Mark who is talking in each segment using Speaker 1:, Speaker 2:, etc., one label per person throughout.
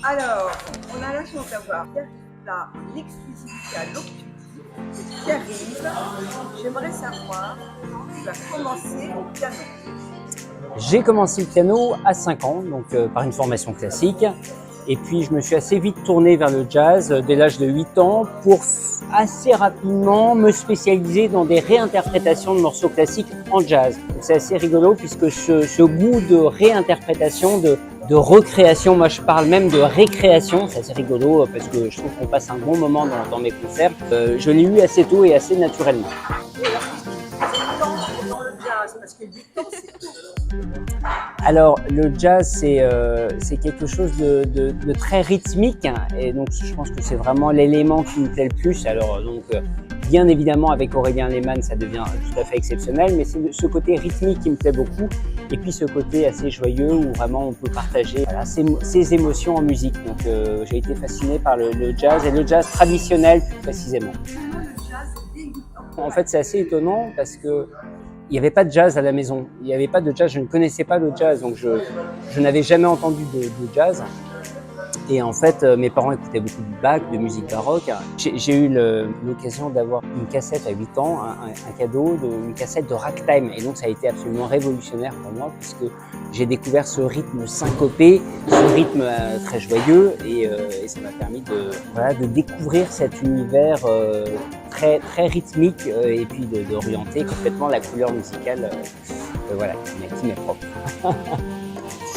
Speaker 1: Alors, on a la chance d'avoir là l'exclusivité à l'Octuti, Pierre Rive. J'aimerais savoir, tu as commencé au piano.
Speaker 2: J'ai commencé le piano à 5 ans, donc par une formation classique. Et puis je me suis assez vite tourné vers le jazz dès l'âge de 8 ans pour assez rapidement me spécialiser dans des réinterprétations de morceaux classiques en jazz. C'est assez rigolo puisque ce goût de réinterprétation, de recréation, moi je parle même de récréation, c'est assez rigolo parce que je trouve qu'on passe un bon moment dans mes concerts. Je l'ai eu assez tôt et assez naturellement.
Speaker 1: Dans le jazz, parce que 8 ans c'est tout.
Speaker 2: Alors le jazz c'est quelque chose de très rythmique et donc je pense que c'est vraiment l'élément qui me plaît le plus. Alors donc bien évidemment avec Aurélien Lehmann ça devient tout à fait exceptionnel, mais c'est ce côté rythmique qui me plaît beaucoup et puis ce côté assez joyeux où vraiment on peut partager voilà, ses émotions en musique. Donc j'ai été fasciné par le jazz et le jazz traditionnel plus précisément.
Speaker 1: Le jazz dès 8 ans.
Speaker 2: En fait c'est assez étonnant parce que il n'y avait pas de jazz à la maison, il n'y avait pas de jazz, je ne connaissais pas le jazz, donc je n'avais jamais entendu de jazz. Et en fait, mes parents écoutaient beaucoup de Bach, de musique baroque. J'ai eu l'occasion d'avoir une cassette à 8 ans, un cadeau, une cassette de ragtime. Et donc ça a été absolument révolutionnaire pour moi puisque j'ai découvert ce rythme syncopé, ce rythme très joyeux et ça m'a permis de découvrir cet univers très rythmique et puis d'orienter complètement la couleur musicale voilà, qui m'est propre.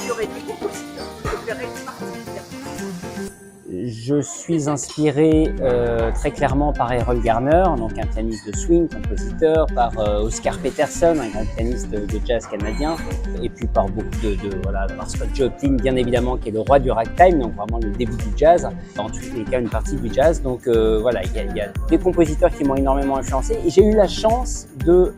Speaker 1: Tu aurais été compositeur, tu te plairais particulièrement.
Speaker 2: Je suis inspiré très clairement par Errol Garner, donc un pianiste de swing, compositeur, par Oscar Peterson, un grand pianiste de jazz canadien, et puis par beaucoup voilà, par Scott Joplin, bien évidemment, qui est le roi du ragtime, donc vraiment le début du jazz, en tous les cas une partie du jazz. Donc voilà, il y a des compositeurs qui m'ont énormément influencé, et j'ai eu la chance de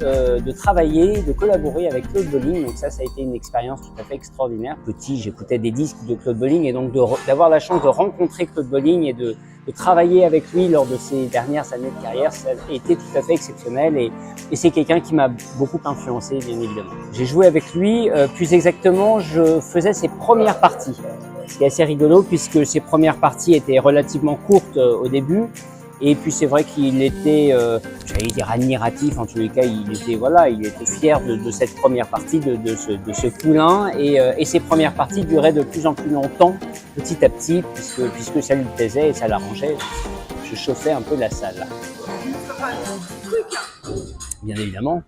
Speaker 2: travailler, de collaborer avec Claude Bolling, donc ça a été une expérience tout à fait extraordinaire. Petit, j'écoutais des disques de Claude Bolling, et donc d'avoir la chance de rencontrer Claude Bolling et de travailler avec lui lors de ses dernières années de carrière, ça a été tout à fait exceptionnel et c'est quelqu'un qui m'a beaucoup influencé, bien évidemment. J'ai joué avec lui, plus exactement, je faisais ses premières parties, ce qui est assez rigolo puisque ses premières parties étaient relativement courtes au début. Et puis c'est vrai qu'il était, j'allais dire admiratif, en tous les cas il était fier de cette première partie, de ce poulain et ces premières parties duraient de plus en plus longtemps, petit à petit, puisque ça lui plaisait et ça l'arrangeait. Je chauffais un peu la salle. Bien évidemment.